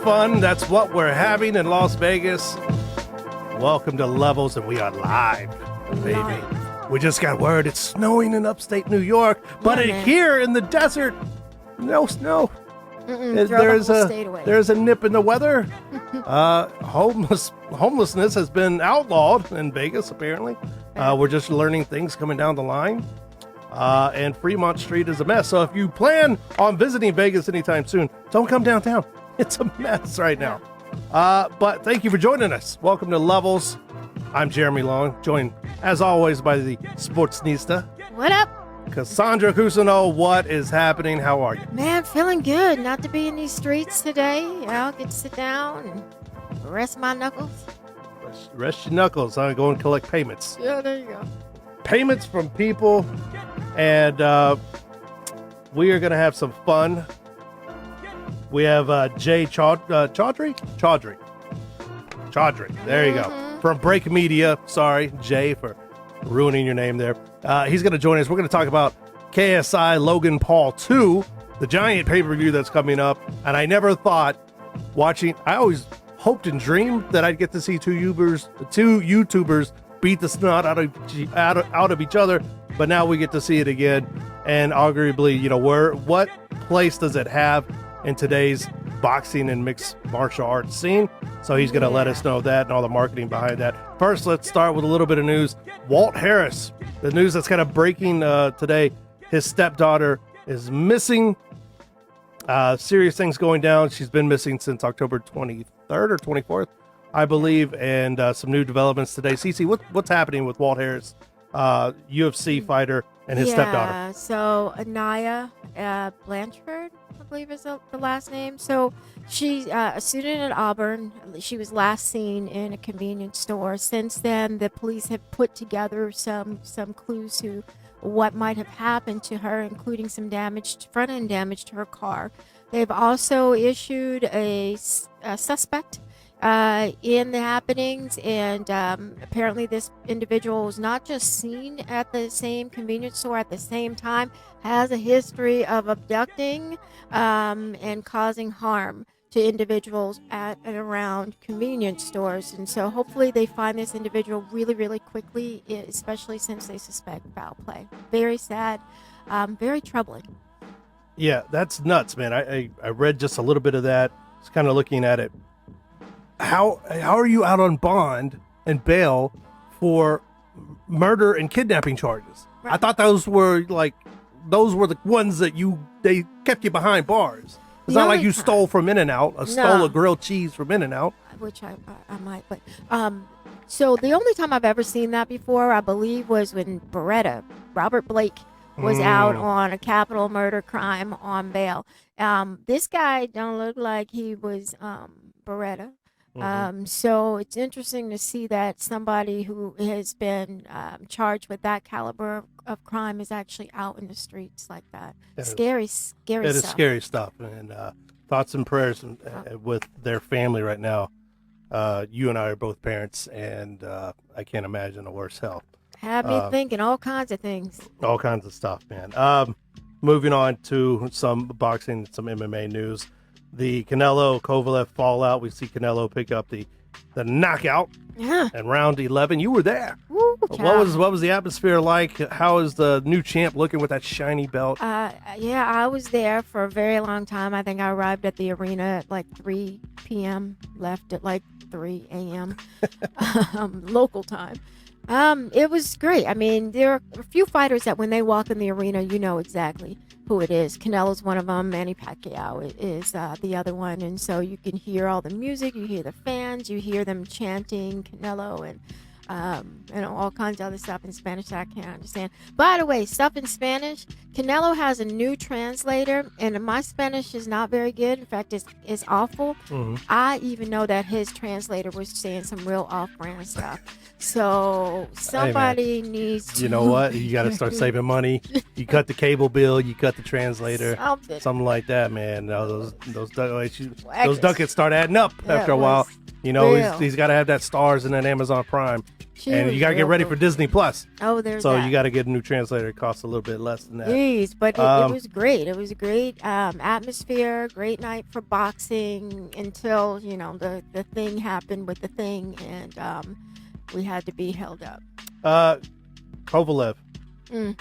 Fun. That's what we're having in Las Vegas. Welcome to Levels, and we are live, baby. We just got word it's snowing in upstate New York, but here in the desert, no snow. There's a nip in the weather. Homelessness has been outlawed in Vegas, apparently. We're just learning things coming down the line. And Fremont Street is a mess. So if you plan on visiting Vegas anytime soon, don't come downtown. It's a mess right now. But thank you for joining us. Welcome to Levels. I'm Jeremy Long, joined as always by the Sportnista. What up? Cassandra Cusino, what is happening? How are you? Man, feeling good not to be in these streets today. I'll get to sit down and rest my knuckles. Rest your knuckles. I'm going to collect payments. Yeah, there you go. Payments from people, and we are going to have some fun. We have Jay Chaudhry. There you go. From Break Media. Sorry, Jay, for ruining your name there. He's going to join us. We're going to talk about KSI-Logan Paul 2, the giant pay-per-view that's coming up. And I never thought I always hoped and dreamed that I'd get to see two YouTubers beat the snot out of each other. But now we get to see it again. And arguably, what place does it have in today's boxing and mixed martial arts scene? So he's going to let us know that and all the marketing behind that. First, let's start with a little bit of news. Walt Harris, the news that's kind of breaking today, his stepdaughter is missing. Serious things going down. She's been missing since October 23rd or 24th, I believe, and some new developments today. Cece, what's happening with Walt Harris, UFC fighter, and his stepdaughter? Yeah, so Anaya Blanchard, I believe is the last name. So she's a student at Auburn. She was last seen in a convenience store. Since then, the police have put together some clues to what might have happened to her, including some front-end damage to her car. They've also issued a suspect in the happenings, and apparently this individual was not just seen at the same convenience store at the same time, has a history of abducting and causing harm to individuals at and around convenience stores. And so hopefully they find this individual really, really quickly, especially since they suspect foul play. Very sad, very troubling. Yeah, that's nuts, man. I read just a little bit of that. Just kind of looking at it. How are you out on bond and bail for murder and kidnapping charges? Right. I thought those were the ones that they kept you behind bars. It's not like you stole from In-N-Out, stole a grilled cheese from In-N-Out. Which I might, but so the only time I've ever seen that before, I believe, was when Robert Blake was out on a capital murder crime on bail. This guy don't look like he was Beretta. So it's interesting to see that somebody who has been charged with that caliber of crime is actually out in the streets like that. Scary stuff. It is scary stuff. And thoughts and prayers with their family right now. You and I are both parents, and I can't imagine a worse hell. Have me thinking all kinds of things. All kinds of stuff, man. Moving on to some boxing, some MMA news. The Canelo-Kovalev fallout. We see Canelo pick up the knockout in round 11. You were there. Woo, what was the atmosphere like? How is the new champ looking with that shiny belt? Yeah, I was there for a very long time. I think I arrived at the arena at like 3 p.m., left at like 3 a.m. Local time. It was great. I mean, there are a few fighters that when they walk in the arena, you know exactly who it is. Canelo's one of them. Manny Pacquiao is the other one. And so you can hear all the music, you hear the fans, you hear them chanting Canelo and all kinds of other stuff in Spanish that I can't understand. By the way, stuff in Spanish, Canelo has a new translator, and my Spanish is not very good. In fact, it's awful. I even know that his translator was saying some real off-brand stuff. So somebody needs to... You know what? You got to start saving money. You cut the cable bill, you cut the translator, something like that, man. Those ducats start adding up after a while. You know, he's got to have that Stars and that Amazon Prime. And you got to get ready for Disney Plus. Oh, there's so that. you got to get a new translator. It costs a little bit less than that. Jeez, but it was great. It was a great atmosphere, great night for boxing until, the thing happened with the thing, and we had to be held up. Kovalev,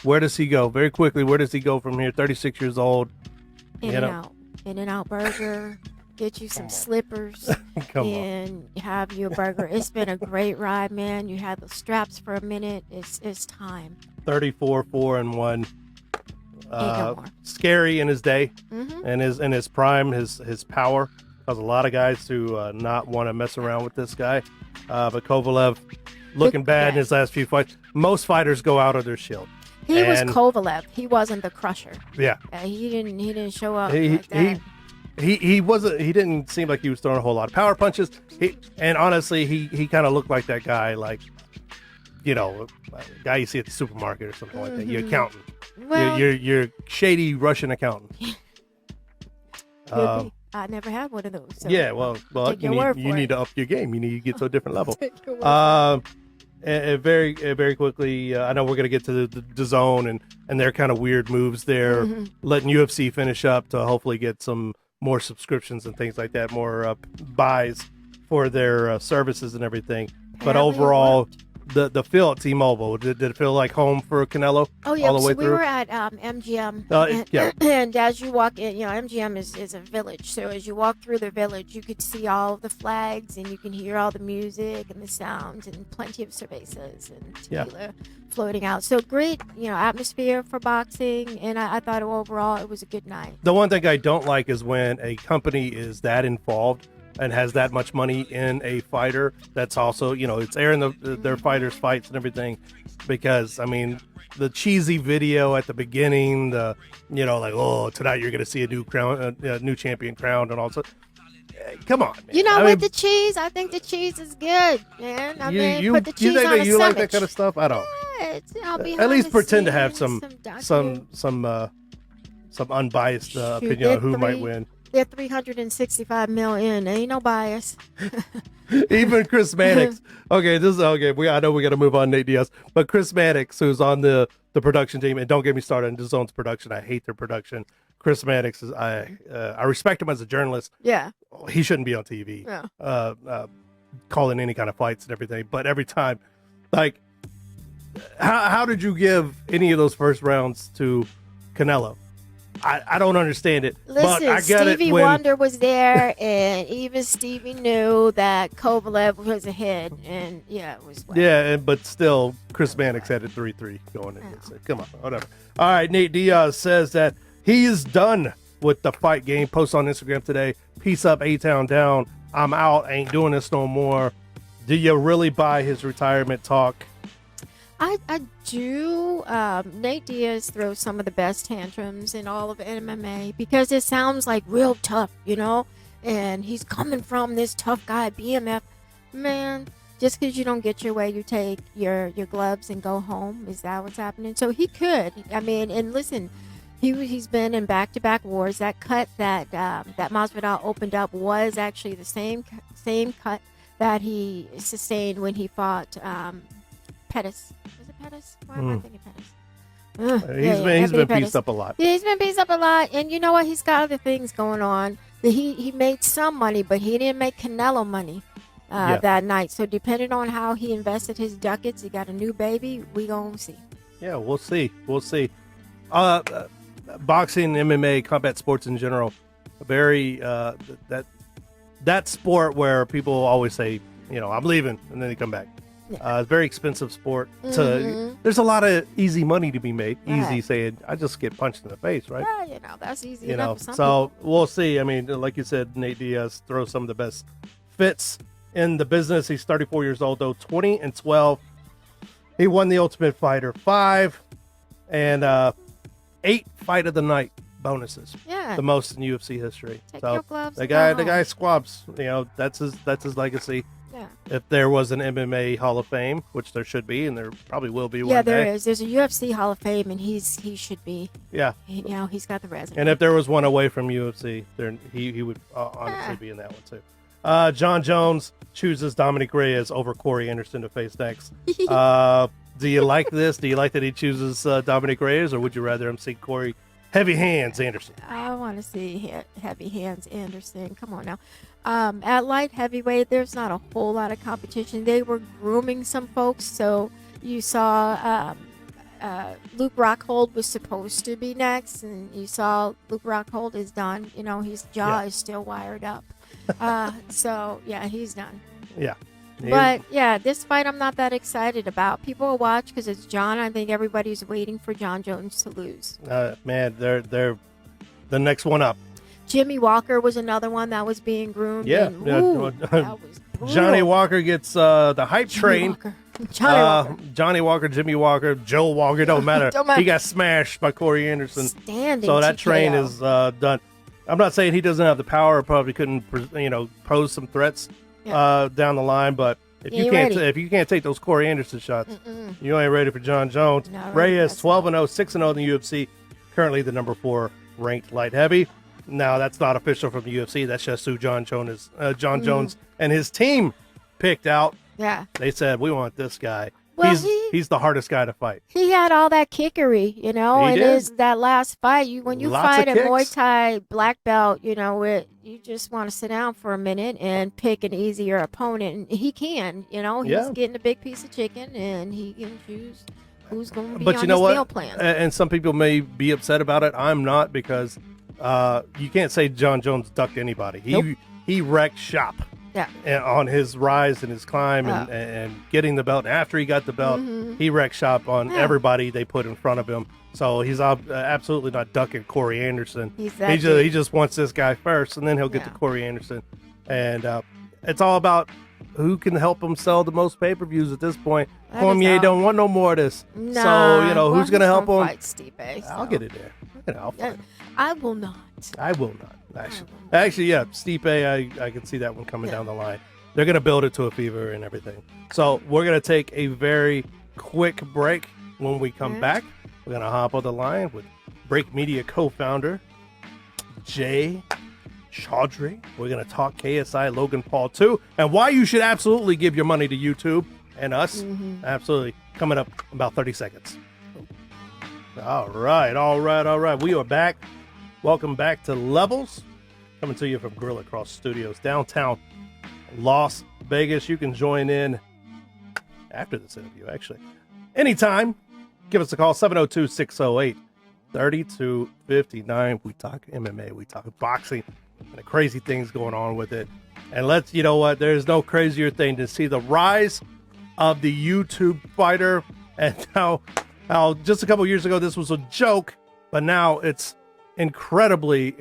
where does he go? Very quickly, where does he go from here? 36 years old. In-N-Out Burger. Get you some slippers and have you a burger. It's been a great ride, man. You had the straps for a minute. It's time. 34-4-1. Scary in his day, and in his prime, his power. Caused a lot of guys to not want to mess around with this guy. But Kovalev looking bad in his last few fights. Most fighters go out of their shield. He was Kovalev. He wasn't the Crusher. Yeah. He didn't show up like that. He wasn't. He didn't seem like he was throwing a whole lot of power punches. And honestly, he kind of looked like that guy, like a guy you see at the supermarket or something like that. Your accountant. Well, your shady Russian accountant. I never had one of those. So yeah, well, you need to up your game. You need to get to a different level. And very quickly, I know we're going to get to the DAZN and their kind of weird moves there, letting UFC finish up to hopefully get some more subscriptions and things like that, more buys for their services and everything. But overall, the feel at T-Mobile, did it feel like home for Canelo? Oh, yeah. All the way we through? were at MGM. And as you walk in, MGM is a village. So as you walk through the village, you could see all of the flags and you can hear all the music and the sounds and plenty of cervezas and tequila floating out. So great, atmosphere for boxing. And I thought overall it was a good night. The one thing I don't like is when a company is that involved and has that much money in a fighter that's also, it's airing their fighters' fights and everything. Because, the cheesy video at the beginning, tonight you're going to see a new crown, new champion crowned and all that. Come on, man. With the cheese, I think the cheese is good, man. Put the cheese you think on that you like that kind of stuff? I don't. Yeah, at least pretend to have some unbiased opinion on who might win. They're 365 million. Ain't no bias. Even Chris Mannix. Okay, I know we got to move on, Nate Diaz. But Chris Mannix, who's on the production team, and don't get me started on DAZN's production. I hate their production. Chris Mannix is I respect him as a journalist. Yeah. He shouldn't be on TV. Yeah. Calling any kind of fights and everything. But every time, how did you give any of those first rounds to Canelo? I don't understand it. Listen, but I get Stevie it Wonder was there, and even Stevie knew that Kovalev was ahead, and it was. Yeah, but still, Chris Mannix had a 3-3 going in. So, come on, whatever. All right, Nate Diaz says that he is done with the fight game. Post on Instagram today. Peace up, A-Town down. I'm out. Ain't doing this no more. Do you really buy his retirement talk? I do. Nate Diaz throws some of the best tantrums in all of MMA because it sounds like real tough, and he's coming from this tough guy, BMF. Man, just because you don't get your way, you take your gloves and go home. Is that what's happening? So he could. And listen, he's been in back-to-back wars. That cut that Masvidal opened up was actually the same cut that he sustained when he fought Pettis. Was it Pettis? Why am I thinking Pettis? He's been pieced up a lot. Yeah, he's been pieced up a lot. And you know what? He's got other things going on. He made some money, but he didn't make Canelo money that night. So depending on how he invested his ducats, he got a new baby. We gonna see. Yeah, we'll see. Boxing, MMA, combat sports in general, very that sport where people always say, I'm leaving, and then they come back. It's a very expensive sport. There's a lot of easy money to be made. Easy saying, I just get punched in the face, right? Yeah, that's easy enough for some so people. We'll see. Like you said, Nate Diaz throws some of the best fits in the business. He's 34 years old, though, 20-12. He won the Ultimate Fighter 5 and 8 Fight of the Night bonuses. Yeah, the most in UFC history. Take your gloves. The guy squabs. That's his legacy. Yeah. If there was an MMA Hall of Fame, which there should be, and there probably will be one day. Yeah, there is. There's a UFC Hall of Fame, and he should be. Yeah. He's got the resume. And if there was one away from UFC, he would honestly be in that one too. John Jones chooses Dominic Reyes over Corey Anderson to face next. Do you like this? Do you like that he chooses Dominic Reyes, or would you rather him see Corey Heavy Hands Anderson? I want to see Heavy Hands Anderson. Come on now. At light heavyweight, there's not a whole lot of competition. They were grooming some folks, so you saw Luke Rockhold was supposed to be next, and you saw Luke Rockhold is done. His jaw is still wired up. So, yeah, he's done. Yeah. But, yeah, this fight I'm not that excited about. People will watch because it's John. I think everybody's waiting for John Jones to lose. Man, they're the next one up. Jimmy Walker was another one that was being groomed. Yeah. And, ooh, that was brutal. Johnny Walker gets the hype train. Johnny Walker, Jimmy Walker, Joe Walker, don't matter. He got smashed by Corey Anderson. Standing so that TKO. train is done. I'm not saying he doesn't have the power, probably couldn't, pose some threats down the line, but if you can't take those Corey Anderson shots, you ain't ready for John Jones. Reyes 12-0, 6-0 in the UFC, currently the number 4 ranked light heavy. Now that's not official from the UFC. That's just who John Jones and his team picked out. Yeah, they said we want this guy. Well, he's the hardest guy to fight. He had all that kickery, that last fight. When you fight a Muay Thai black belt, you just want to sit down for a minute and pick an easier opponent. And he can, he's getting a big piece of chicken, and he can choose who's going to be on his meal plan. And some people may be upset about it. I'm not, because you can't say John Jones ducked anybody. He wrecked shop. Yeah, on his rise and his climb and getting the belt. And after he got the belt, he wrecked shop on everybody they put in front of him. So he's absolutely not ducking Corey Anderson. He just wants this guy first, and then he'll get to Corey Anderson. And it's all about who can help him sell the most pay-per-views at this point. Cormier don't want no more of this. Nah, so, who's going to help him? Fight Stipe, I'll get it there. I'll fight him. I will not. I will not. Actually, yeah, Stipe, I can see that one coming down the line. They're going to build it to a fever and everything. So we're going to take a very quick break. When we come back, we're going to hop on the line with Break Media co-founder Jay Chaudhry. We're going to talk KSI-Logan Paul 2 and why you should absolutely give your money to YouTube and us. Absolutely. Coming up in about 30 seconds. All right. We are back. Welcome back to Levels, coming to you from Gorilla Cross Studios, downtown Las Vegas. You can join in after this interview, actually. Anytime, give us a call, 702-608-3259. We talk MMA, we talk boxing, and the crazy things going on with it. And there's no crazier thing to see the rise of the YouTube fighter, and how just a couple years ago this was a joke, but now it's incredibly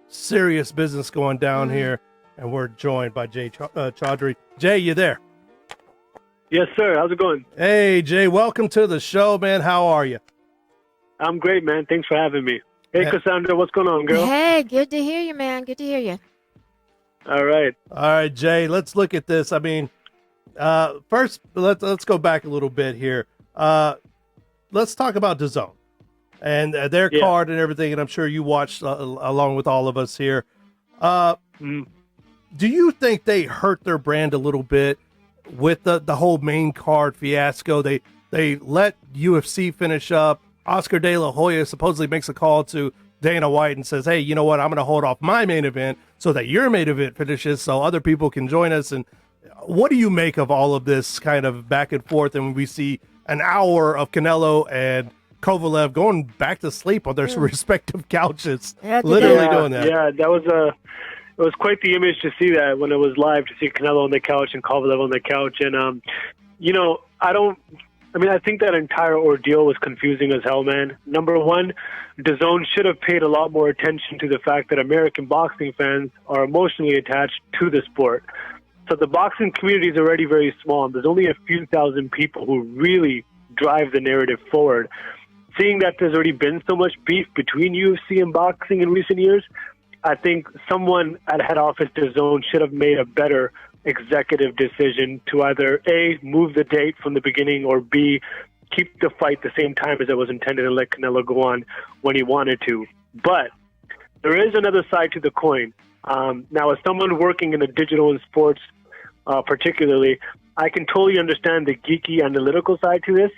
serious business going down here, and we're joined by Jay Chaudhry. Jay, you there? Yes, sir. How's it going? Hey, Jay, welcome to the show, man. How are you? I'm great, man. Thanks for having me. Hey, Cassandra, what's going on, girl? Hey, good to hear you, man. Good to hear you. All right, Jay, let's look at this. I mean, first, let's go back a little bit here. Let's talk about DAZN and their card and everything, and I'm sure you watched along with all of us here. Do you think they hurt their brand a little bit with the whole main card fiasco? They let UFC finish up. Oscar De La Hoya supposedly makes a call to Dana White and says, hey, you know what, I'm going to hold off my main event so that your main event finishes so other people can join us. And what do you make of all of this kind of back and forth? And we see an hour of Canelo and Kovalev going back to sleep on their respective couches, literally doing that. Yeah, it was quite the image to see that when it was live, to see Canelo on the couch and Kovalev on the couch. And, I think that entire ordeal was confusing as hell, man. Number one, DAZN should have paid a lot more attention to the fact that American boxing fans are emotionally attached to the sport. So the boxing community is already very small, and there's only a few thousand people who really drive the narrative forward. Seeing that there's already been so much beef between UFC and boxing in recent years, I think someone at head office DAZN should have made a better executive decision to either A, move the date from the beginning, or B, keep the fight the same time as it was intended and let Canelo go on when he wanted to. But there is another side to the coin. Now, as someone working in the digital and sports, particularly, I can totally understand the geeky analytical side to this,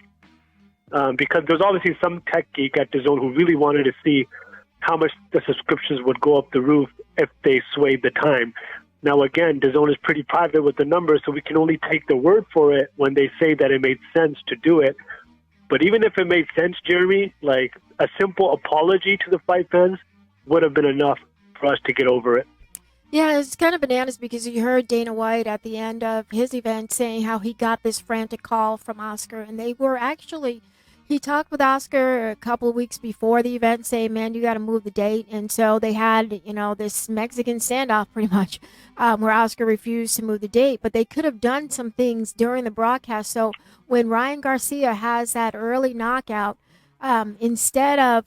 because there's obviously some tech geek at DAZN who really wanted to see how much the subscriptions would go up the roof if they swayed the time. Now, again, DAZN is pretty private with the numbers, so we can only take the word for it when they say that it made sense to do it. But even if it made sense, Jeremy, like a simple apology to the fight fans would have been enough for us to get over it. Yeah, it's kind of bananas because you heard Dana White at the end of his event saying how he got this frantic call from Oscar, and they were actually, he talked with Oscar a couple of weeks before the event saying, man, you got to move the date. And so they had, this Mexican standoff pretty much where Oscar refused to move the date, but they could have done some things during the broadcast. So when Ryan Garcia has that early knockout, instead of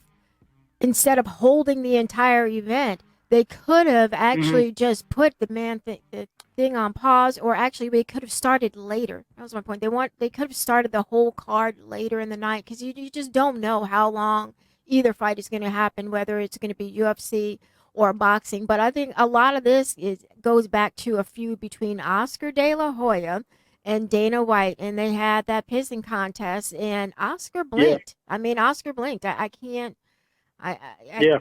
holding the entire event, they could have actually just put the thing on pause, or actually they could have started later. That was my point. They could have started the whole card later in the night, because you just don't know how long either fight is going to happen, whether it's going to be UFC or boxing. But I think a lot of this goes back to a feud between Oscar De La Hoya and Dana White, and they had that pissing contest, and Oscar blinked. Yeah. I mean, Oscar blinked. I can't.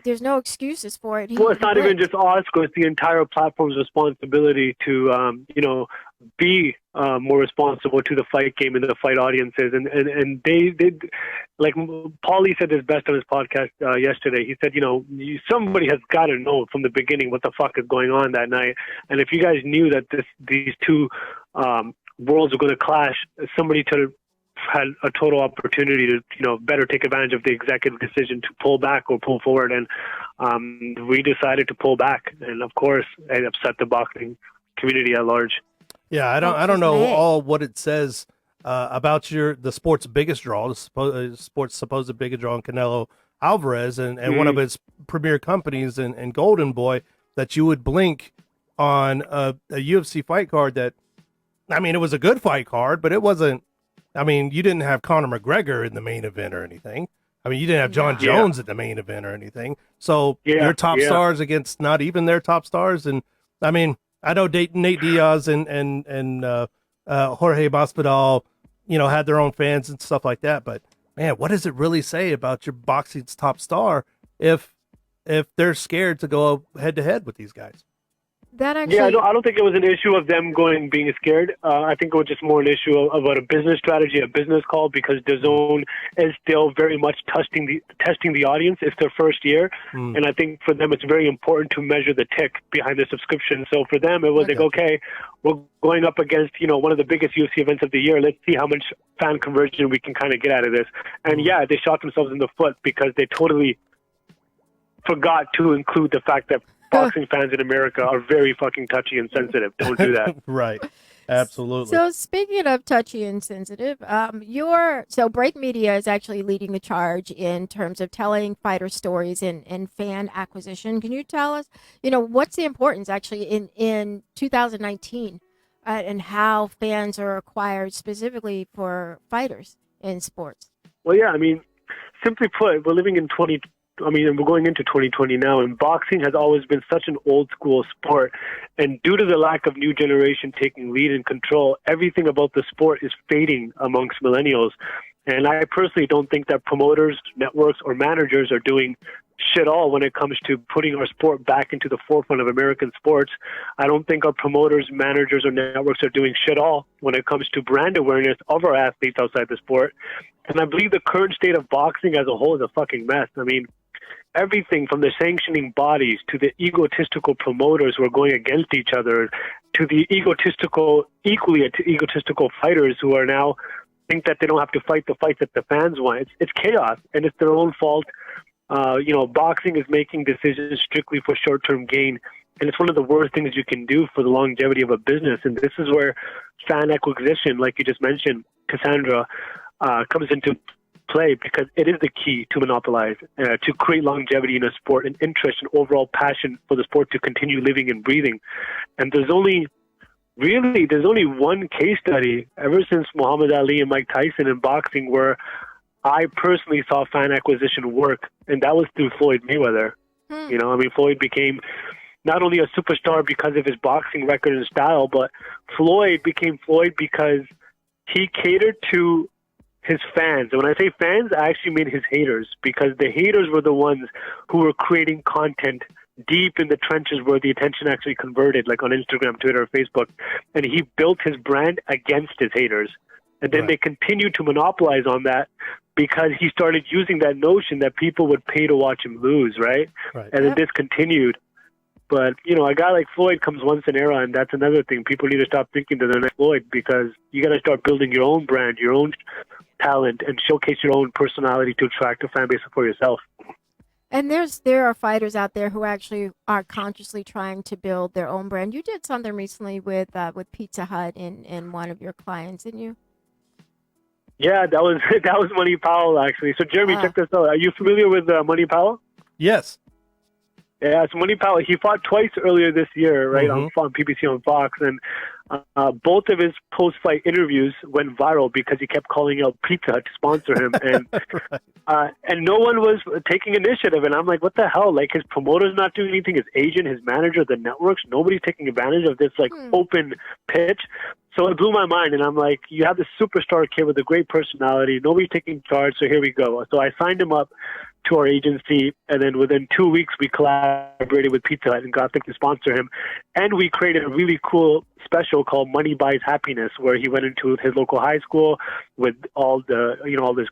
There's no excuses for it. Well, it's not even just Oscar; it's the entire platform's responsibility to, be more responsible to the fight game and the fight audiences. And they like Paulie said this best on his podcast yesterday. He said, somebody has got to know from the beginning what the fuck is going on that night. And if you guys knew that these two worlds are going to clash, somebody had a total opportunity to, better take advantage of the executive decision to pull back or pull forward. And we decided to pull back. And of course, it upset the boxing community at large. Yeah, I don't know all what it says about the sport's biggest draw, the sport's supposed biggest draw in Canelo Alvarez and one of its premier companies and Golden Boy, that you would blink on a UFC fight card that, I mean, it was a good fight card, but it wasn't. I mean, you didn't have Conor McGregor in the main event or anything. I mean, you didn't have John Jones at the main event or anything. So your top stars against not even their top stars. And I mean, I know Nate Diaz and Jorge Masvidal, had their own fans and stuff like that. But man, what does it really say about your boxing's top star if they're scared to go head to head with these guys? That actually, I don't think it was an issue of them being scared. I think it was just more an issue about a business strategy, a business call, because DAZN is still very much testing the audience. It's their first year, and I think for them it's very important to measure the tick behind the subscription. So for them, it was like, okay, we're going up against one of the biggest UFC events of the year. Let's see how much fan conversion we can kind of get out of this. And they shot themselves in the foot because they totally forgot to include the fact that boxing fans in America are very fucking touchy and sensitive. Don't do that. Right. Absolutely. So speaking of touchy and sensitive, Break Media is actually leading the charge in terms of telling fighter stories and fan acquisition. Can you tell us, what's the importance actually in 2019 and how fans are acquired specifically for fighters in sports? Well, yeah, I mean, simply put, we're living in we're going into 2020 now, and boxing has always been such an old school sport. And due to the lack of new generation taking lead and control, everything about the sport is fading amongst millennials. And I personally don't think that promoters, networks, or managers are doing shit all when it comes to putting our sport back into the forefront of American sports. I don't think our promoters, managers, or networks are doing shit all when it comes to brand awareness of our athletes outside the sport. And I believe the current state of boxing as a whole is a fucking mess. I mean, everything from the sanctioning bodies to the egotistical promoters who are going against each other to the equally egotistical fighters who are now think that they don't have to fight the fights that the fans want. It's chaos, and it's their own fault. Boxing is making decisions strictly for short-term gain, and it's one of the worst things you can do for the longevity of a business. And this is where fan acquisition, like you just mentioned, Cassandra, comes into play, because it is the key to monopolize, to create longevity in a sport, and interest and overall passion for the sport to continue living and breathing. And there's only one case study ever since Muhammad Ali and Mike Tyson in boxing where I personally saw fan acquisition work, and that was through Floyd Mayweather. Floyd became not only a superstar because of his boxing record and style, but Floyd became Floyd because he catered to his fans. And when I say fans, I actually mean his haters, because the haters were the ones who were creating content deep in the trenches where the attention actually converted, like on Instagram, Twitter, Facebook. And he built his brand against his haters. And then they continued to monopolize on that because he started using that notion that people would pay to watch him lose, right? And then this continued. But, you know, a guy like Floyd comes once an era, and that's another thing. People need to stop thinking that they're not Floyd, because you got to start building your own brand, your own talent, and showcase your own personality to attract a fan base for yourself. And there are fighters out there who actually are consciously trying to build their own brand. You did something recently with Pizza Hut in one of your clients, didn't you? Yeah, that was Money Powell, actually. So, Jeremy, check this out. Are you familiar with Money Powell? Yes. Yeah, so Money Powell, he fought twice earlier this year, right, on PBC on Fox, and both of his post-fight interviews went viral because he kept calling out Pizza Hut to sponsor him, and and no one was taking initiative, and I'm like, what the hell? Like, his promoter's not doing anything, his agent, his manager, the networks, nobody's taking advantage of this, like, open pitch. So it blew my mind, and I'm like, you have this superstar kid with a great personality, nobody's taking charge, so here we go. So I signed him up to our agency, and then within 2 weeks we collaborated with Pizza Hut and got them to sponsor him, and we created a really cool special called Money Buys Happiness, where he went into his local high school with all this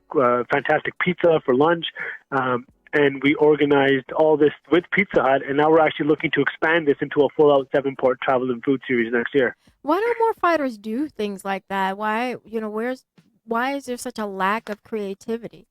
fantastic pizza for lunch, and we organized all this with Pizza Hut, and now we're actually looking to expand this into a full-out 7-part travel and food series next year. Why don't more fighters do things like that? Why is there such a lack of creativity?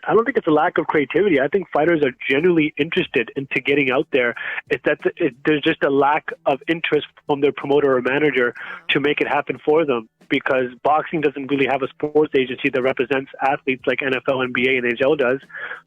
I don't think it's a lack of creativity. I think fighters are genuinely interested into getting out there. It's that there's just a lack of interest from their promoter or manager to make it happen for them, because boxing doesn't really have a sports agency that represents athletes like NFL, NBA, and NHL does.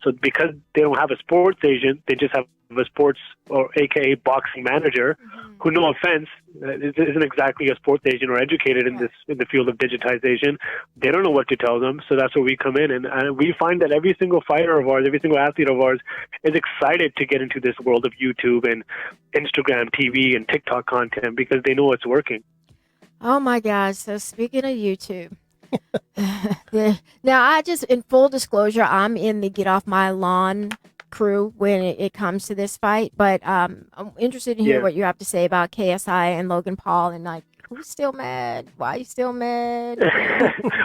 So because they don't have a sports agent, they just have a sports, or AKA boxing manager, who, no offense, isn't exactly a sports agent or educated in the field of digitization. They don't know what to tell them, so that's where we come in, and we find that every single fighter of ours, every single athlete of ours is excited to get into this world of YouTube and Instagram, TV, and TikTok content, because they know it's working. Oh my gosh! So speaking of YouTube, now I just, in full disclosure, I'm in the Get Off My Lawn crew when it comes to this fight, but I'm interested in hearing what you have to say about KSI and Logan Paul, and like, who's still mad? Why are you still mad?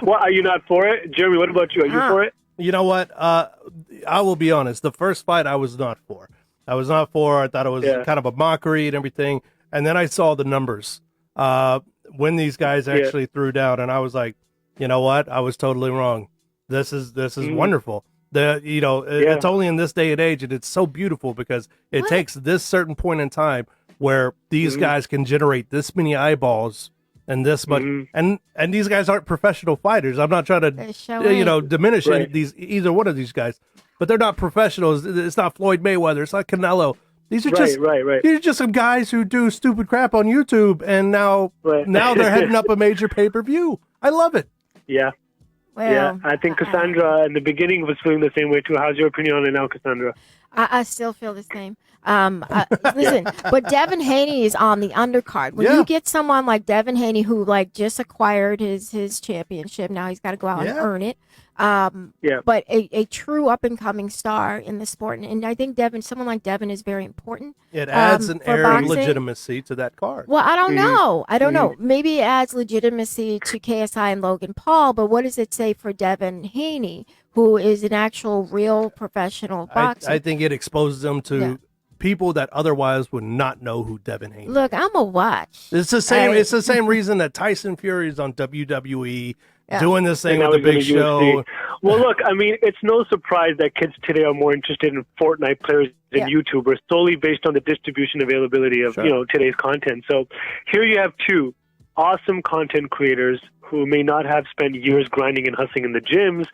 Well, are you not for it? Jeremy, what about you? Are you for it? You know what? I will be honest. The first fight I was not for. I thought it was kind of a mockery and everything. And then I saw the numbers when these guys actually threw down, and I was like, you know what? I was totally wrong. This is wonderful. It's only in this day and age, and it's so beautiful because it takes this certain point in time where these guys can generate this many eyeballs and this much, and these guys aren't professional fighters. I'm not trying to diminish either one of these guys, but they're not professionals. It's not Floyd Mayweather. It's not Canelo. These are these are just some guys who do stupid crap on YouTube, and now they're heading up a major pay-per-view. I love it. Yeah. Well, I think Cassandra in the beginning was feeling the same way too. How's your opinion on it now, Cassandra? I still feel the same. Listen, but Devin Haney is on the undercard. When you get someone like Devin Haney, who like just acquired his championship, now he's got to go out and earn it. But a true up and coming star in the sport, and I think someone like Devin is very important. It adds an air of legitimacy to that card. Well, I don't know. I don't know. Maybe it adds legitimacy to KSI and Logan Paul, but what does it say for Devin Haney, who is an actual real professional boxer? I think it exposes them to people that otherwise would not know who Devin Haney is. Look, I'm a watch. It's the same. It's the same reason that Tyson Fury is on WWE. Doing this thing with the big show. Well, look, I mean, it's no surprise that kids today are more interested in Fortnite players than YouTubers, solely based on the distribution availability of today's content. So here you have two awesome content creators who may not have spent years grinding and hustling in the gyms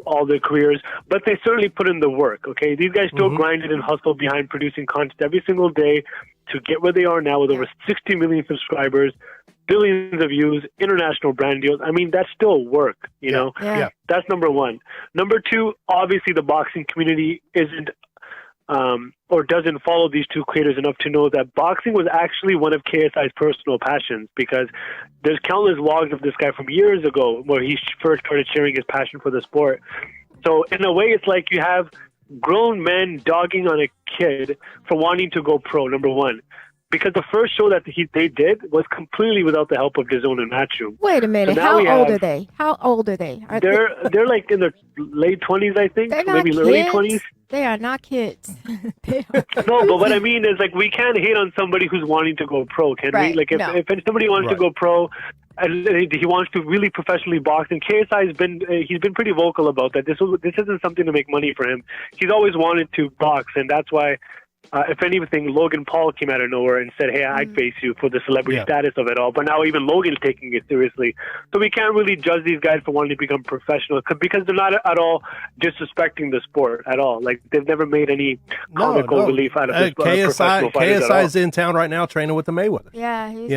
all their careers, but they certainly put in the work. Okay, these guys still grinded and hustled behind producing content every single day to get where they are now with over 60 million subscribers, billions of views, international brand deals. I mean, that's still work, you know? Yeah. That's number one. Number two, obviously the boxing community isn't or doesn't follow these two creators enough to know that boxing was actually one of KSI's personal passions, because there's countless logs of this guy from years ago where he first started sharing his passion for the sport. So in a way, it's like you have grown men dogging on a kid for wanting to go pro, number one. Because the first show that they did was completely without the help of DAZN and Matchroom. Wait a minute. So How old are they? How old are they? They're like in their late 20s, I think. They're not maybe kids. early 20s. They are not kids. No, but what I mean is, like, we can't hate on somebody who's wanting to go pro, can we? Like, if somebody wants to go pro and he wants to really professionally box, and KSI he's been pretty vocal about that. This isn't something to make money for him. He's always wanted to box, and that's why. If anything, Logan Paul came out of nowhere and said, hey, I'd face you for the celebrity status of it all. But now even Logan's taking it seriously. So we can't really judge these guys for wanting to become professional, because they're not at all disrespecting the sport at all. Like, they've never made any comical relief out of this professional fighters. KSI's in town right now training with the Mayweathers. Yeah. He's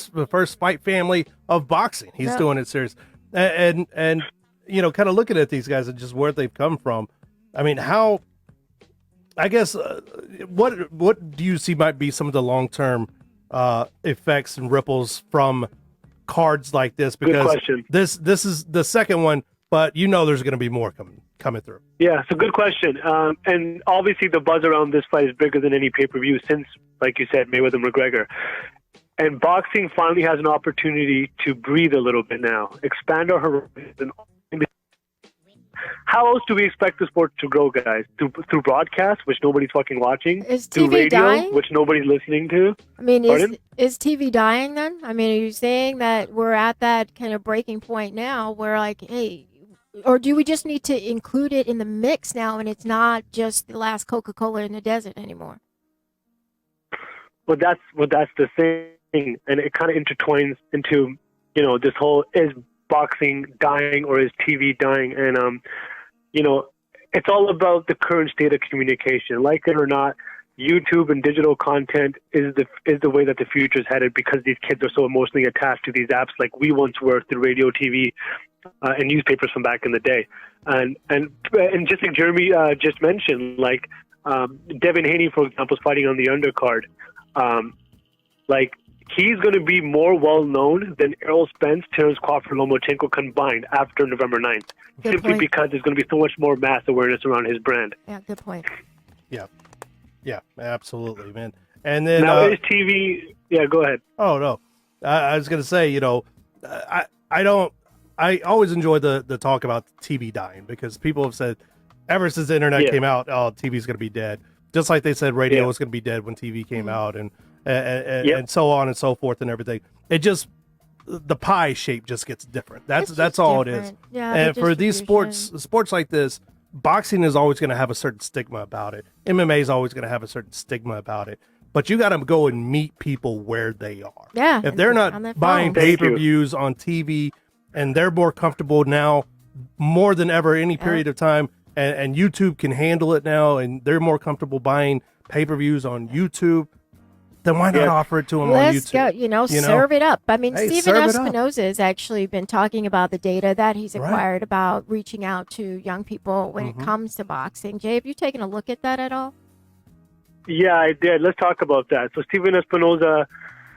the first fight family of boxing. He's doing it serious. And you know, kind of looking at these guys and just where they've come from. I mean, I guess what do you see might be some of the long-term effects and ripples from cards like this? Because this is the second one, but you know there's going to be more coming through. Yeah, it's a good question. And obviously the buzz around this fight is bigger than any pay-per-view since, like you said, Mayweather McGregor. And boxing finally has an opportunity to breathe a little bit now, expand our horizons. How else do we expect the sport to grow, guys? Through broadcast, which nobody's fucking watching? Is TV through radio, dying? Which nobody's listening to? I mean, is TV dying then? I mean, are you saying that we're at that kind of breaking point now where, like, hey, or do we just need to include it in the mix now and it's not just the last Coca-Cola in the desert anymore? Well, that's the thing, and it kind of intertwines into, you know, this whole, is boxing dying or is TV dying? And you know, it's all about the current state of communication. Like it or not, YouTube and digital content is the way that the future is headed, because these kids are so emotionally attached to these apps, like we once were through radio, TV, and newspapers from back in the day. And just like Jeremy just mentioned, like Devin Haney, for example, is fighting on the undercard. Like, he's going to be more well-known than Errol Spence, Terence Crawford, Lomachenko combined after November 9th, simply because there's going to be so much more mass awareness around his brand. Yeah, good point. Yeah, absolutely, man. And then now is TV. Yeah, go ahead. Oh no, I was going to say, you know, I always enjoy the talk about TV dying, because people have said ever since the internet came out, oh, TV's going to be dead. Just like they said radio was going to be dead when TV came out, and so on and so forth and everything. It just, the pie shape just gets different. That's all it is. Yeah, and for these sports like this, boxing is always going to have a certain stigma about it. MMA is always going to have a certain stigma about it. But you got to go and meet people where they are. Yeah. If they're not buying pay-per-views on TV, and they're more comfortable now, more than ever, any period of time, and YouTube can handle it now, and they're more comfortable buying pay-per-views on YouTube, then why not offer it to them on YouTube? Let's go, serve it up. I mean, Steven Espinoza has actually been talking about the data that he's acquired about reaching out to young people when it comes to boxing. Jay, have you taken a look at that at all? Yeah, I did. Let's talk about that. So Steven Espinoza,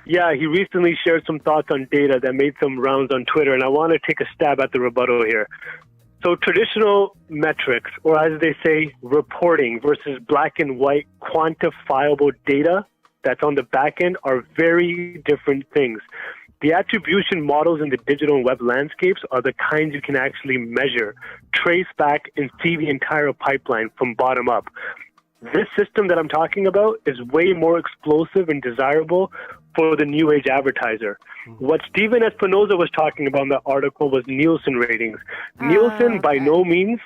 he recently shared some thoughts on data that made some rounds on Twitter, and I want to take a stab at the rebuttal here. So traditional metrics, or as they say, reporting versus black and white quantifiable data that's on the back end are very different things. The attribution models in the digital and web landscapes are the kinds you can actually measure, trace back, and see the entire pipeline from bottom up. This system that I'm talking about is way more explosive and desirable for the new age advertiser. What Steven Espinoza was talking about in the article was Nielsen ratings. Nielsen, by no means,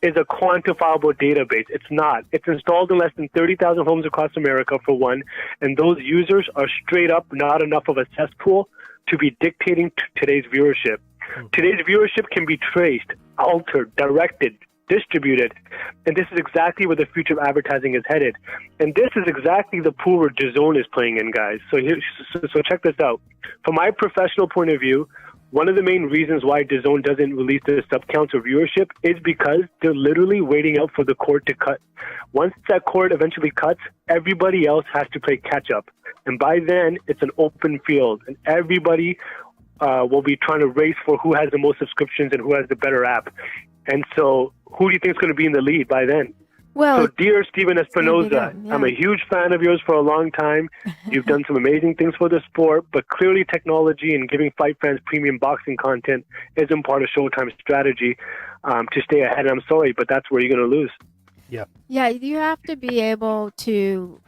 is a quantifiable database. It's not. It's installed in less than 30,000 homes across America, for one, and those users are straight up not enough of a cesspool to be dictating today's viewership. Today's viewership can be traced, altered, directed, distributed, and this is exactly where the future of advertising is headed. And this is exactly the pool where DAZN is playing in, guys. So check this out. From my professional point of view, One of the main reasons why DAZN doesn't release the sub counts of viewership is because they're literally waiting out for the cord to cut. Once that cord eventually cuts, everybody else has to play catch up. And by then, it's an open field, and everybody will be trying to race for who has the most subscriptions and who has the better app. And so who do you think is going to be in the lead by then? Well, So, dear Steven Espinoza, yeah. I'm a huge fan of yours for a long time. You've done some amazing things for the sport, but clearly technology and giving fight fans premium boxing content isn't part of Showtime's strategy to stay ahead. I'm sorry, but that's where you're going to lose. Yeah, you have to be able to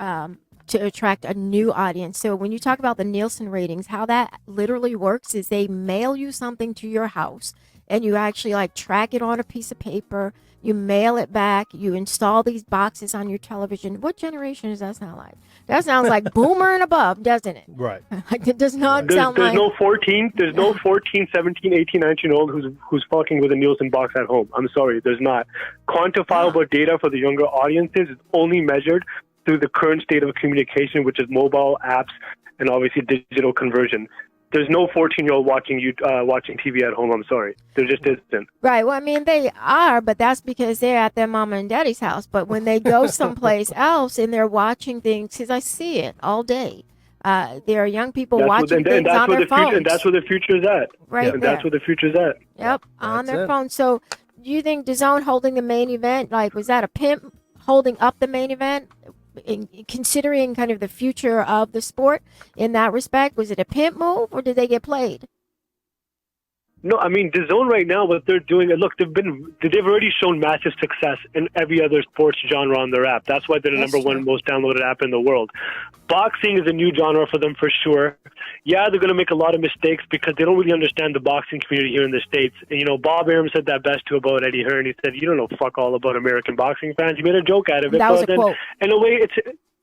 attract a new audience. So when you talk about the Nielsen ratings, how that literally works is they mail you something to your house, and you actually like track it on a piece of paper. You mail it back. You install these boxes on your television. What generation does that sound like? That sounds like boomer and above, doesn't it? Right. Like it does not There's sound like. no 14, there's no 14, 17, 18, 19-year-old who's fucking with a Nielsen box at home. I'm sorry, there's not. Quantifiable data for the younger audiences is only measured through the current state of communication, which is mobile apps and obviously digital conversion. There's no 14-year-old watching TV at home. I'm sorry. There just isn't. Right. Well, I mean, they are, but that's because they're at their mama and daddy's house. But when they go someplace else and they're watching things, because I see it all day, there are young people watching things on their phones. And that's where the future is at. Right And there. that's where the future is at. Yep, on That's their it. phone. So, do you think DAZN holding the main event, like, was that a pimp holding up the main event? Considering kind of the future of the sport in that respect, was it a pimp move or did they get played? No, I mean, DAZN right now, what they're doing, look, they've already shown massive success in every other sports genre on their app. That's why they're the That's number true. one most downloaded app in the world. Boxing is a new genre for them for sure. Yeah, they're going to make a lot of mistakes because they don't really understand the boxing community here in the States. And, you know, Bob Arum said that best too about Eddie Hearn. He said, you don't know fuck all about American boxing fans. He made a joke out of it. That was a But then, quote. in a way,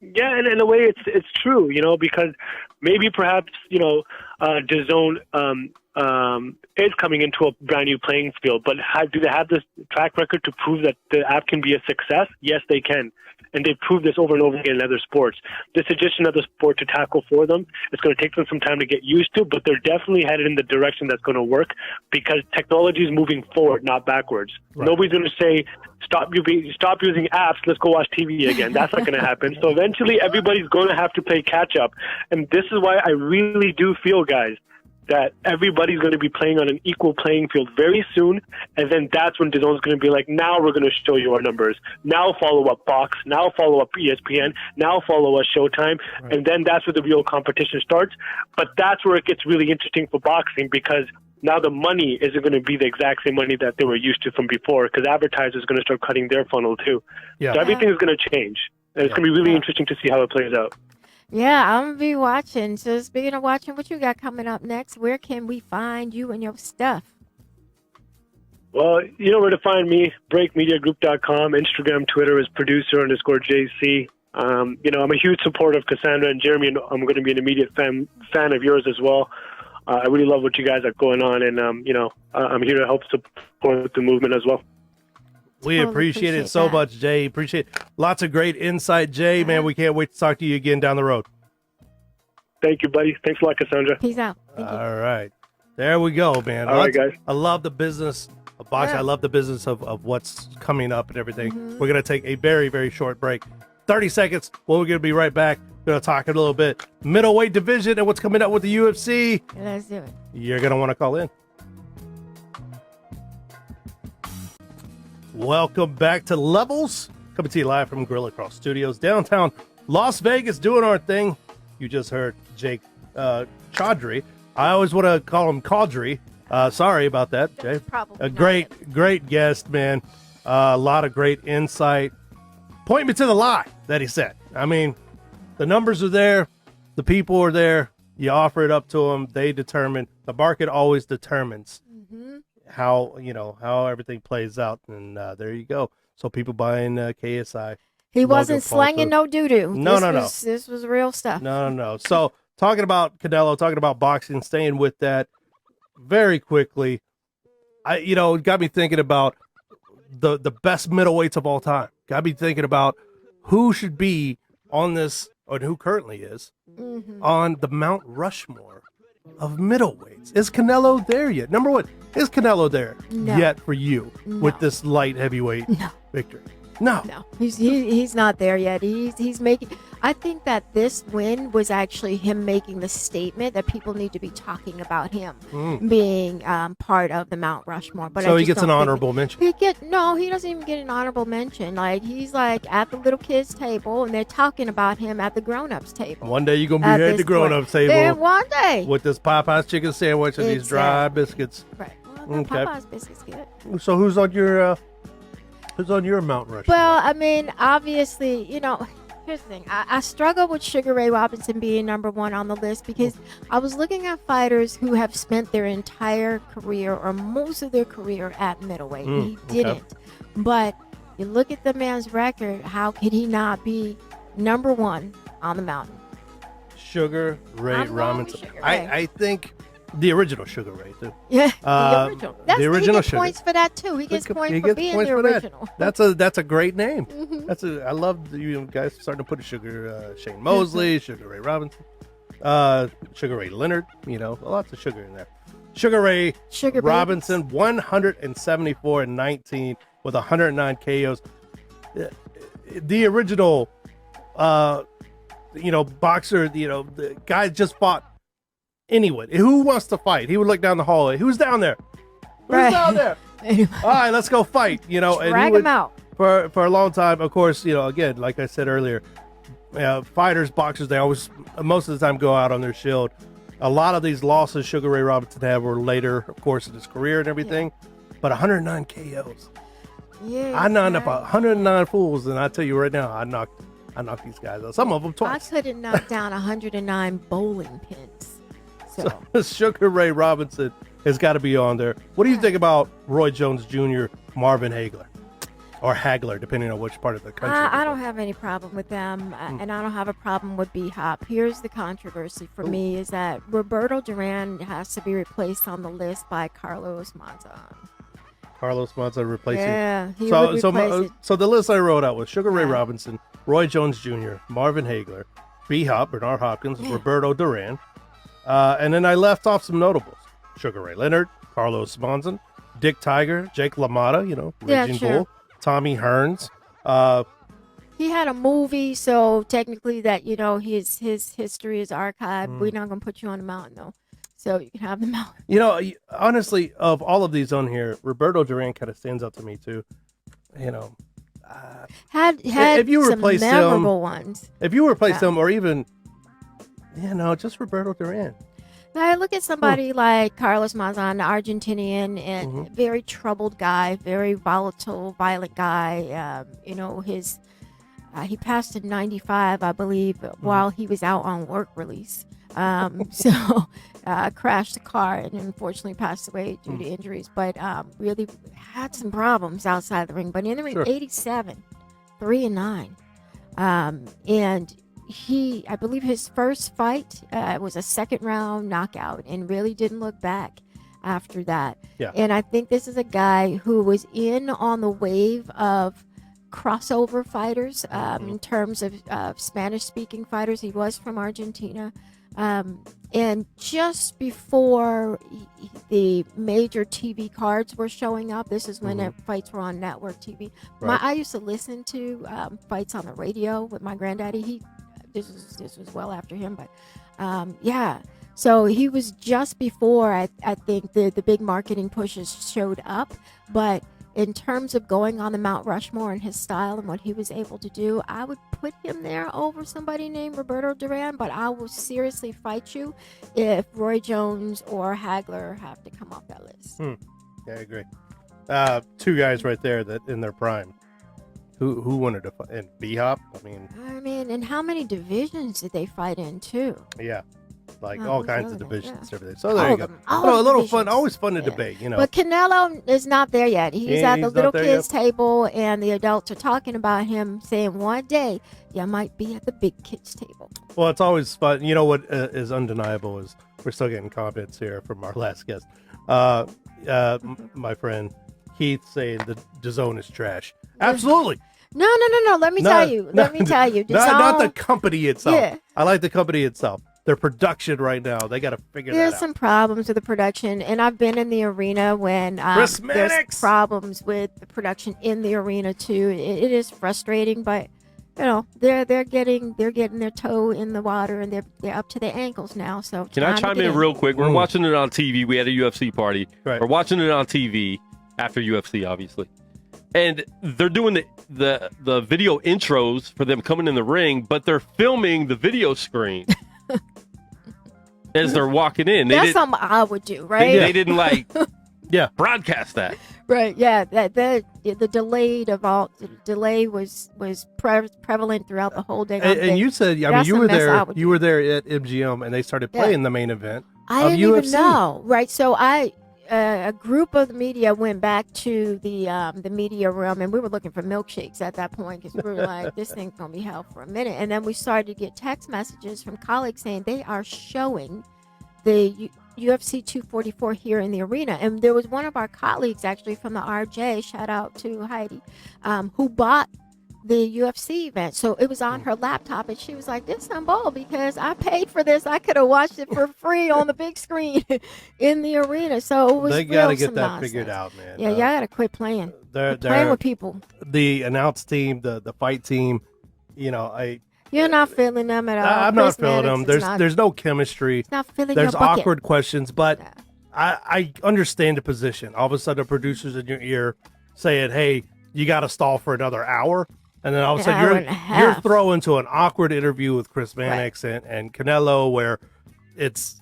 and in a way, it's true, you know, because maybe perhaps, you know, DAZN is coming into a brand new playing field, but do they have this track record to prove that the app can be a success? Yes, they can. And they've proved this over and over again in other sports. This is just another sport to tackle for them. It's going to take them some time to get used to, but they're definitely headed in the direction that's going to work because technology is moving forward, not backwards. Right. Nobody's going to say, stop using apps, let's go watch TV again. That's not going to happen. So eventually everybody's going to have to play catch up. And this is why I really do feel, guys, that everybody's going to be playing on an equal playing field very soon, and then that's when DAZN's going to be like, now we're going to show you our numbers. Now follow up Fox. Now follow up ESPN. Now follow us Showtime. Right. And then that's where the real competition starts. But that's where it gets really interesting for boxing because now the money isn't going to be the exact same money that they were used to from before because advertisers are going to start cutting their funnel too. Yeah. So everything is going to change. And it's going to be really interesting to see how it plays out. Yeah, I'm going to be watching. So speaking of watching, what you got coming up next? Where can we find you and your stuff? Well, you know where to find me, breakmediagroup.com, Instagram, Twitter is producer_JC. You know, I'm a huge supporter of Cassandra and Jeremy, and I'm going to be an immediate fan of yours as well. I really love what you guys are going on, and, you know, I'm here to help support the movement as well. We Totally appreciate it appreciate so that. much, Jay. Appreciate lots of great insight, Jay. Man, we can't wait to talk to you again down the road. Thank you, buddy. Thanks a lot, Cassandra. Peace out. Thank you. All right. There we go, man. All right, guys. I love the business of boxing. Yeah. I love the business of what's coming up and everything. We're going to take a very, very short break. 30 seconds. Well, we're going to be right back. We're going to talk a little bit middleweight division and what's coming up with the UFC. Let's do it. You're going to want to call in. Welcome back to Levels. Coming to you live from Gorilla Cross Studios, downtown Las Vegas, doing our thing. You just heard Jake Chaudhry. I always want to call him Caudry. Sorry about that, Jay. Probably A not great guest, man. A lot of great insight. Point me to the lie that he said. I mean, the numbers are there. The people are there. You offer it up to them. They determine. The market always determines how everything plays out. And there you go. So people buying KSI. He wasn't Logan Paul slanging too. no doo-doo. No. This was real stuff. No. So talking about Canelo, talking about boxing, staying with that very quickly. It got me thinking about the best middleweights of all time. Got me thinking about who should be on this, or who currently is on the Mount Rushmore of middleweights. Is Canelo there yet? Number one, is Canelo there yet for you with this light heavyweight victory? No, he's not there yet. He's making. I think that this win was actually him making the statement that people need to be talking about him being part of the Mount Rushmore. But so he gets an honorable mention. He doesn't even get an honorable mention. Like he's like at the little kids table, and they're talking about him at the grown-ups table. One day you're gonna be at the grown-ups table. Then one day with this Popeye's chicken sandwich and these dry biscuits. Right. Well, Popeye's biscuits good. So who's on your Mount Rushmore? Well, I mean, obviously, here's the thing. I struggle with Sugar Ray Robinson being number one on the list because I was looking at fighters who have spent their entire career or most of their career at middleweight. He didn't. But you look at the man's record, how could he not be number one on the mountain? Sugar Ray Robinson. I think the original Sugar Ray too. Yeah, the original. The original he gets points for that too. He gets points for being the original. That's a great name. I love you guys starting to put a Shane Mosley, Sugar Ray Robinson, Sugar Ray Leonard. Lots of sugar in there. Sugar Ray Robinson, 174-19 with 109 KOs. The original, boxer. The guy just fought. Anyone who wants to fight, he would look down the hallway. Who's down there? Who's down there? Anyway. All right, let's go fight. Drag him out for a long time. Of course, again, like I said earlier, fighters, boxers, they always most of the time go out on their shield. A lot of these losses Sugar Ray Robinson had were later, of course, in his career and everything. But 109 KOs. Yeah, I knocked up 109 fools, and I tell you right now, I knocked these guys out. Some of them twice. I could have knocked down 109 bowling pins. So Sugar Ray Robinson has got to be on there. What do you think about Roy Jones Jr., Marvin Hagler, or Hagler, depending on which part of the country? I don't have any problem with them, and I don't have a problem with B-Hop. Here's the controversy for me is that Roberto Duran has to be replaced on the list by Carlos Monzon. Carlos Monzon replacing. Yeah, he would replace it. So the list I wrote out was Sugar Ray Robinson, Roy Jones Jr., Marvin Hagler, B-Hop, Bernard Hopkins, Roberto Duran. And then I left off some notables. Sugar Ray Leonard, Carlos Monzon, Dick Tiger, Jake LaMotta, Raging Bull, Tommy Hearns. He had a movie, so technically that, his history is archived. We're not going to put you on the mountain, though. So you can have the mountain. Honestly, of all of these on here, Roberto Duran kind of stands out to me, too. Had if you some replace memorable ones. If you replace them, or even... just Roberto Duran. I look at somebody like Carlos Monzon, the Argentinian, and very troubled guy, very volatile, violent guy. He passed in 95, I believe, while he was out on work release. Crashed the car and unfortunately passed away due to injuries, but really had some problems outside the ring. But in the ring, 87, 3-9. And I believe his first fight was a second round knockout and really didn't look back after that. Yeah. And I think this is a guy who was in on the wave of crossover fighters in terms of Spanish speaking fighters. He was from Argentina. And just before the major TV cards were showing up, this is when the fights were on network TV. Right. I used to listen to fights on the radio with my granddaddy. This was well after him, but so he was just before I think the big marketing pushes showed up. But in terms of going on the Mount Rushmore and his style and what he was able to do, I would put him there over somebody named Roberto Duran, but I will seriously fight you if Roy Jones or Hagler have to come off that list. Yeah, I agree. Two guys right there that in their prime. Who wanted to fight? And B-Hop? I mean, and how many divisions did they fight in, too? Yeah. Like all kinds of divisions and everything. So there you go. A little fun. Always fun to debate, But Canelo is not there yet. He's at the little kids' table, and the adults are talking about him, saying one day you might be at the big kids' table. Well, it's always fun. You know what is undeniable is we're still getting comments here from our last guest. My friend Keith saying the DAZN is trash. Absolutely. No. Let me tell you. Not the company itself. Yeah. I like the company itself. their production right now. They got to figure that There's out. some problems with the production, and I've been in the arena when Chris there's Mannix! problems with the production in the arena too. It is frustrating, but you know they're getting their toe in the water, and they're up to their ankles now. So Can I chime in real quick? We're watching it on TV. We had a UFC party. Right. We're watching it on TV after UFC, obviously, and they're doing the video intros for them coming in the ring, but they're filming the video screen as they're walking in. That's something I would do, right? They didn't broadcast that. Right. Yeah. The delay was prevalent throughout the whole day. And you said, I mean, you were there. You were there at MGM, and they started playing the main event. I of didn't UFC. even know. Right. So a group of the media went back to the media room, and we were looking for milkshakes at that point because we were like, this thing's gonna be hell for a minute. And then we started to get text messages from colleagues saying they are showing the UFC 244 here in the arena. And there was one of our colleagues actually from the RJ, shout out to Heidi, who bought the UFC event. So it was on her laptop, and she was like, this is unbelievable because I paid for this. I could have watched it for free on the big screen in the arena. So it was They got to get some that nonsense. figured out, man. Yeah, y'all got to quit playing. They're Playing with people. The announce team, the fight team, You're not feeling them at all. I'm not feeling them. There's no chemistry. It's not filling There's your bucket. awkward questions, but Yeah. I understand the position. All of a sudden, the producers in your ear saying, "Hey, you got to stall for another hour," and then all of a An hour and a sudden you're half. thrown into an awkward interview with Chris Mannix and Canelo, where it's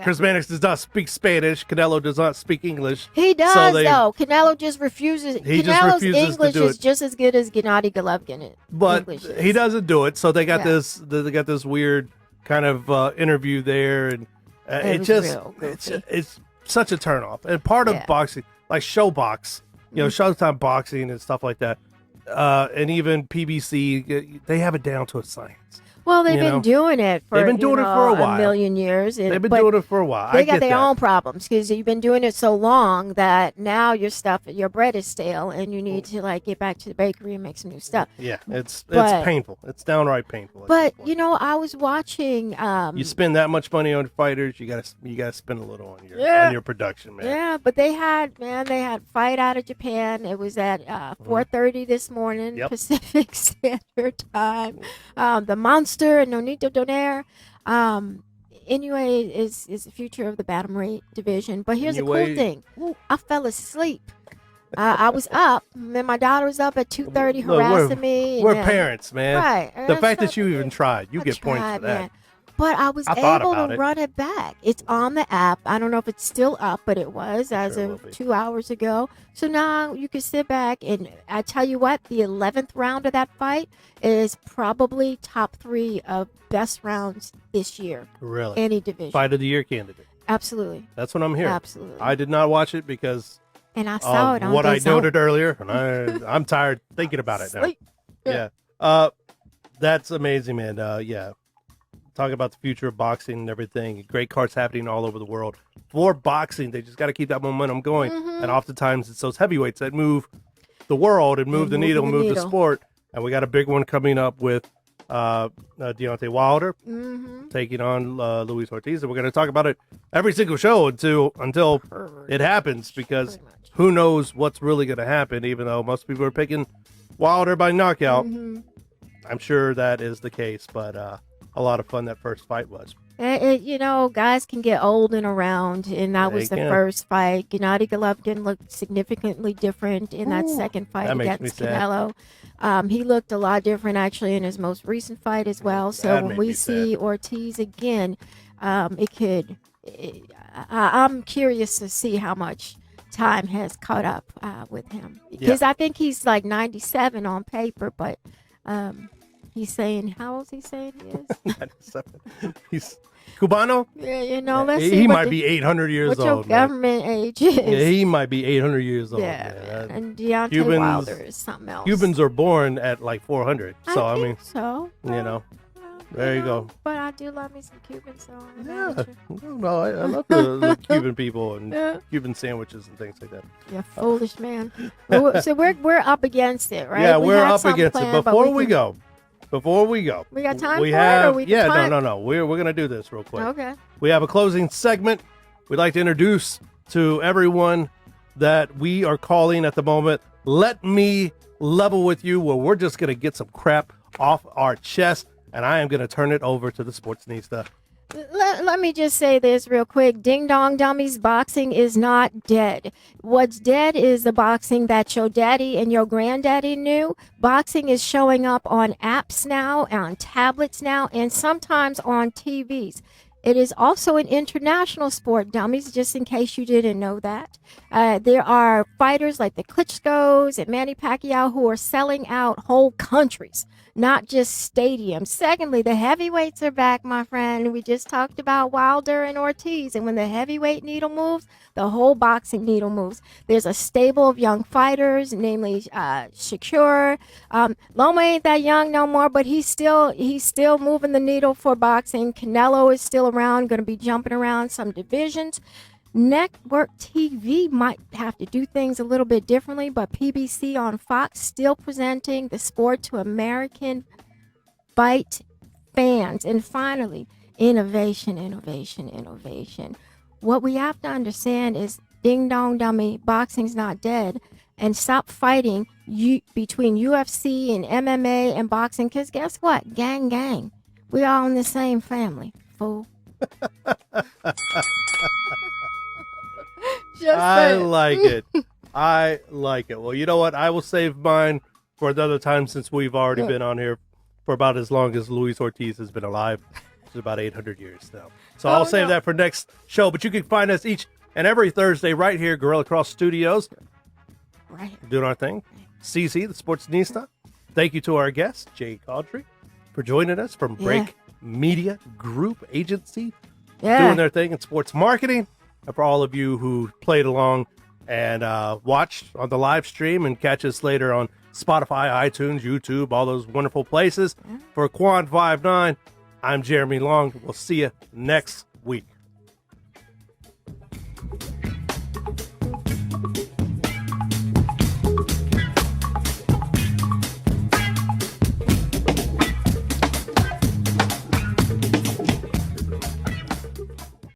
Chris Mannix does not speak Spanish, Canelo does not speak English. He does, So they- though. Canelo just refuses. He just Canelo's refuses to English do is it. just as good as Gennady Golovkin. But English is. he doesn't do it, so they got Yeah. this weird kind of interview there, and It was real goofy. it's such a turnoff. And part of Yeah. boxing, like Showbox, Showtime Boxing and stuff like that, and even PBC, they have it down to a science. Well, they've you been know? doing it for They've been doing it for a while. million years. They've been but doing it for a while. They I got get their that. own problems because you've been doing it so long that now your bread is stale, and you need to get back to the bakery and make some new stuff. Yeah, it's But- painful. It's downright painful. at But this point. I was watching. You spend that much money on fighters, you gotta spend a little on your production, man. Yeah, but they had fight out of Japan. It was at 4:30 this morning Yep. Pacific Standard Time. The Monster and Nonito Donaire. Inoue is the future of the bantamweight division. But here's the cool Inoue- thing: I fell asleep. I was up, and my daughter was up at 2:30 Look, harassing me. and We're then- parents, man. Right. The and fact I that you even tried, you I get points tried, for that. man. But I was I thought able about to it. run it back. It's on the app. I don't know if it's still up, but it was as Sure will of be. 2 hours ago. So now you can sit back, and I tell you what, the 11th round of that fight is probably top 3 of best rounds this year. Really, Any division. fight of the year candidate. Absolutely. That's what I'm hearing. Absolutely. I did not watch it because And I saw it on what I DAZN. noted earlier, and I'm tired thinking about it now. Sleep. Yeah. That's amazing, man. Yeah. Talk about the future of boxing and everything. Great cards happening all over the world. For boxing, they just got to keep that momentum going. Mm-hmm. And oftentimes it's those heavyweights that move the world and move the needle, move the sport. And we got a big one coming up with Deontay Wilder taking on Luis Ortiz. And we're going to talk about it every single show until it happens, because Pretty much. who knows what's really going to happen, even though most people are picking Wilder by knockout. I'm sure that is the case, but a lot of fun that first fight was. Guys can get old and around, and that was the They can. first fight. Gennady Golovkin looked significantly different in that second fight that makes against me sad. Canelo. He looked a lot different, actually, in his most recent fight as well. So That when made we me see sad. Ortiz again, I'm curious to see how much time has caught up with him. Because I think he's like 97 on paper, but he's saying, how old is he saying he is? He's Cubano. Yeah, let's see. He what might the- be 800 years what your old. man. government age is. Yeah, he might be 800 years old. Yeah, man. and Deontay Cubans- Wilder is something else. Cubans are born at like 400. So I think mean, so. there you go. But I do love me some Cubans, so I'm Yeah, not sure. no, I love the Cuban people and Yeah. Cuban sandwiches and things like that. Yeah, foolish man. So we're up against it, right? Yeah, We we're had up something against it. planned, but Before we can- go, before we go, We got time we for have, it? Or we can yeah, time? no. We're going to do this real quick. Okay. We have a closing segment. We'd like to introduce to everyone that we are calling at the moment, Let Me Level With You, where we're just going to get some crap off our chest, and I am going to turn it over to the Sportnista. Let me just say this real quick. Ding dong dummies, boxing is not dead. What's dead is the boxing that your daddy and your granddaddy knew. Boxing is showing up on apps now, on tablets now, and sometimes on TVs. It is also an international sport, dummies, just in case you didn't know that. There are fighters like the Klitschko's and Manny Pacquiao who are selling out whole countries, not just stadiums. Secondly, the heavyweights are back, my friend. We just talked about Wilder and Ortiz, and when the heavyweight needle moves, the whole boxing needle moves. There's a stable of young fighters, namely Shakur. Loma ain't that young no more, but he's still moving the needle for boxing. Canelo is still around, going to be jumping around some divisions. Network TV might have to do things a little bit differently, but PBC on Fox still presenting the sport to American fight fans. And finally, innovation. What we have to understand is, ding dong dummy, boxing's not dead, and stop fighting between UFC and MMA and boxing, because guess what? Gang. We all in the same family, fool. I like it. I like it. Well, you know what? I will save mine for another time, since we've already been on here for about as long as Luis Ortiz has been alive. It's about 800 years now. So I'll save that for next show. But you can find us each and every Thursday right here, Gorilla Cross Studios. Right. Doing our thing. CC, the Sportnista. Thank you to our guest, Jay Chaudhry, for joining us from Break Media Group Agency. Doing their thing in sports marketing. And for all of you who played along and watched on the live stream, and catch us later on Spotify, iTunes, YouTube, all those wonderful places. For Quan 59, I'm Jeremy Long. We'll see you next week.